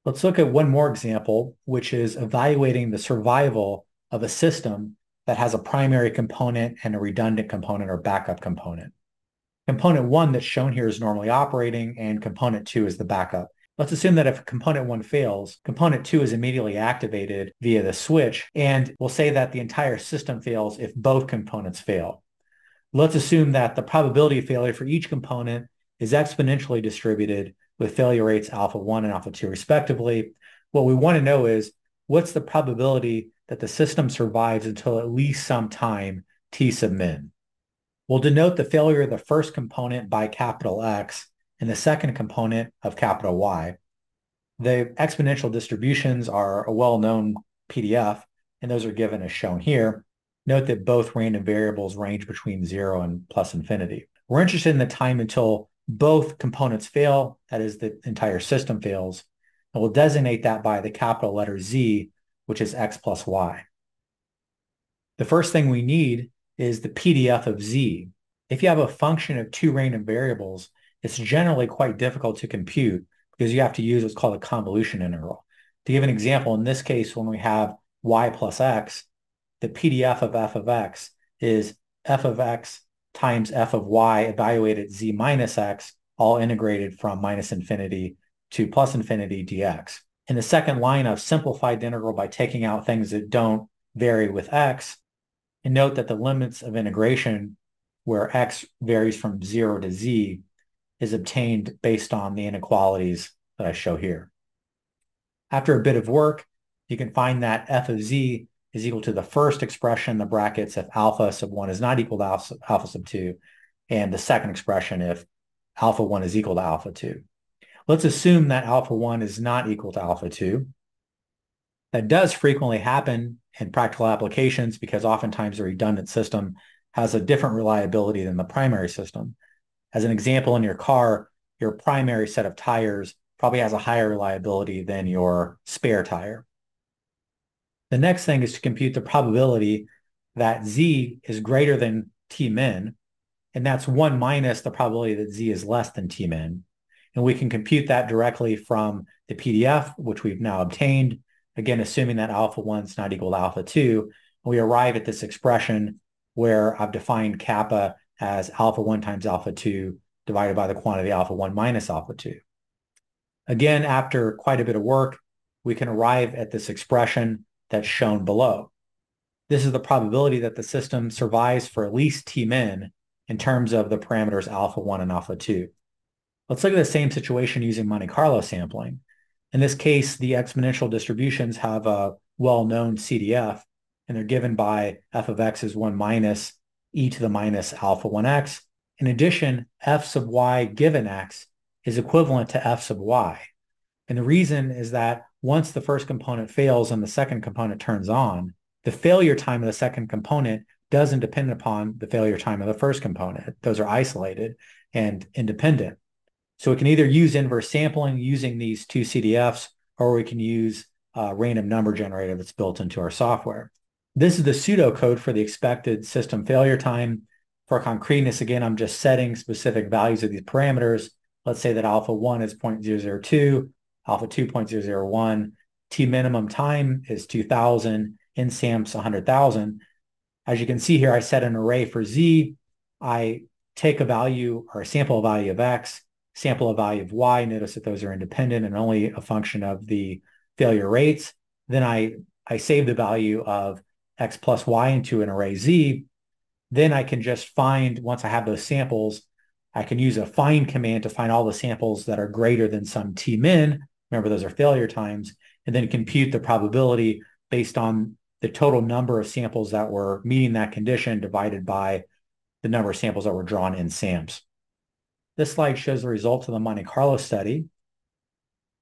Let's look at one more example, which is evaluating the survival of a system that has a primary component and a redundant component or backup component. Component one that's shown here is normally operating, and component two is the backup. Let's assume that if component one fails, component two is immediately activated via the switch, and we'll say that the entire system fails if both components fail. Let's assume that the probability of failure for each component is exponentially distributed with failure rates alpha 1 and alpha 2 respectively. What we want to know is what's the probability that the system survives until at least some time t sub min. We'll denote the failure of the first component by capital X and the second component of capital Y. The exponential distributions are a well-known PDF, and those are given as shown here. Note that both random variables range between 0 and plus infinity. We're interested in the time until both components fail, that is, the entire system fails, and we'll designate that by the capital letter Z, which is X plus Y. The first thing we need is the PDF of Z. If you have a function of two random variables, it's generally quite difficult to compute because you have to use what's called a convolution integral. To give an example, in this case, when we have y plus x, the PDF of f of x is f of x times f of y evaluated z minus x, all integrated from minus infinity to plus infinity dx. In the second line, I've simplified the integral by taking out things that don't vary with x. And note that the limits of integration, where x varies from 0 to z, is obtained based on the inequalities that I show here. After a bit of work, you can find that f of z is equal to the first expression in the brackets if alpha sub 1 is not equal to alpha sub 2, and the second expression if alpha 1 is equal to alpha 2. Let's assume that alpha 1 is not equal to alpha 2. That does frequently happen in practical applications because oftentimes a redundant system has a different reliability than the primary system. As an example, in your car, your primary set of tires probably has a higher reliability than your spare tire. The next thing is to compute the probability that z is greater than t min, and that's 1 minus the probability that z is less than t min. And we can compute that directly from the PDF, which we've now obtained, again, assuming that alpha 1 is not equal to alpha 2. We arrive at this expression where I've defined kappa as alpha 1 times alpha 2 divided by the quantity alpha 1 minus alpha 2. Again, after quite a bit of work, we can arrive at this expression that's shown below. This is the probability that the system survives for at least t min in terms of the parameters alpha 1 and alpha 2. Let's look at the same situation using Monte Carlo sampling. In this case, the exponential distributions have a well-known CDF, and they're given by f of x is 1 minus e to the minus alpha 1x. In addition, f sub y given x is equivalent to f sub y. And the reason is that once the first component fails and the second component turns on, the failure time of the second component doesn't depend upon the failure time of the first component. Those are isolated and independent. So we can either use inverse sampling using these two CDFs, or we can use a random number generator that's built into our software. This is the pseudocode for the expected system failure time. For concreteness, again, I'm just setting specific values of these parameters. Let's say that alpha 1 is 0.002, alpha 2 0.001, t minimum time is 2000, nsamps 100,000. As you can see here, I set an array for z. I take a value or a sample value of x, sample a value of y. Notice that those are independent and only a function of the failure rates. Then I save the value of x plus y into an array z. Then I can just find, once I have those samples, I can use a find command to find all the samples that are greater than some t min. Remember, those are failure times, and then compute the probability based on the total number of samples that were meeting that condition divided by the number of samples that were drawn in SAMs. This slide shows the results of the Monte Carlo study.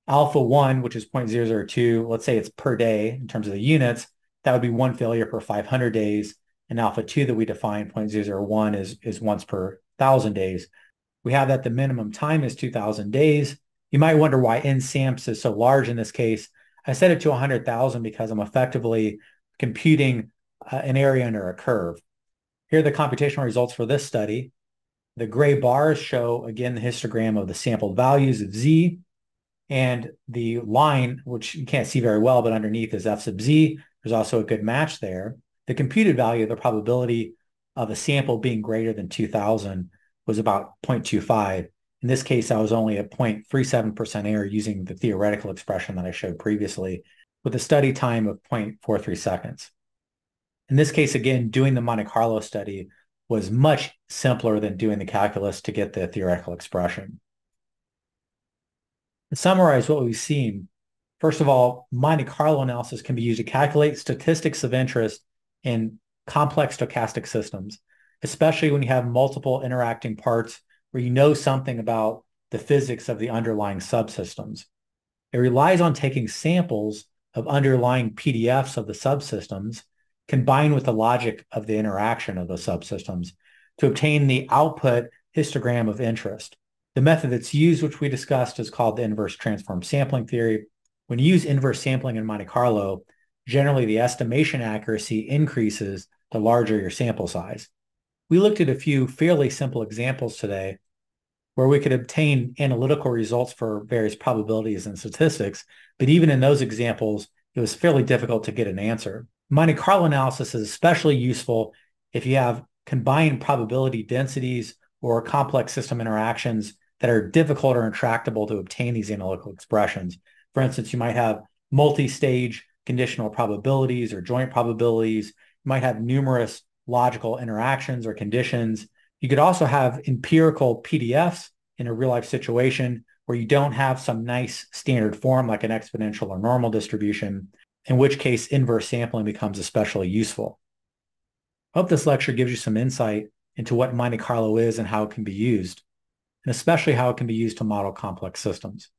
Alpha 1, which is 0.002, let's say it's per day in terms of the units, that would be one failure per 500 days. And alpha 2 that we define, 0.001, is once per 1,000 days. We have that the minimum time is 2,000 days. You might wonder why nsamps is so large in this case. I set it to 100,000 because I'm effectively computing an area under a curve. Here are the computational results for this study. The gray bars show, again, the histogram of the sampled values of z. And the line, which you can't see very well, but underneath is f sub z. There's also a good match there. The computed value of the probability of a sample being greater than 2,000 was about 0.25. In this case, I was only at 0.37% error using the theoretical expression that I showed previously, with a study time of 0.43 seconds. In this case, again, doing the Monte Carlo study was much simpler than doing the calculus to get the theoretical expression. To summarize what we've seen, first of all, Monte Carlo analysis can be used to calculate statistics of interest in complex stochastic systems, especially when you have multiple interacting parts where you know something about the physics of the underlying subsystems. It relies on taking samples of underlying PDFs of the subsystems combined with the logic of the interaction of those subsystems to obtain the output histogram of interest. The method that's used, which we discussed, is called the inverse transform sampling theory. When you use inverse sampling in Monte Carlo, generally the estimation accuracy increases the larger your sample size. We looked at a few fairly simple examples today where we could obtain analytical results for various probabilities and statistics, but even in those examples, it was fairly difficult to get an answer. Monte Carlo analysis is especially useful if you have combined probability densities or complex system interactions that are difficult or intractable to obtain these analytical expressions. For instance, you might have multi-stage conditional probabilities or joint probabilities. You might have numerous logical interactions or conditions. You could also have empirical PDFs in a real-life situation where you don't have some nice standard form like an exponential or normal distribution, in which case inverse sampling becomes especially useful. I hope this lecture gives you some insight into what Monte Carlo is and how it can be used, and especially how it can be used to model complex systems.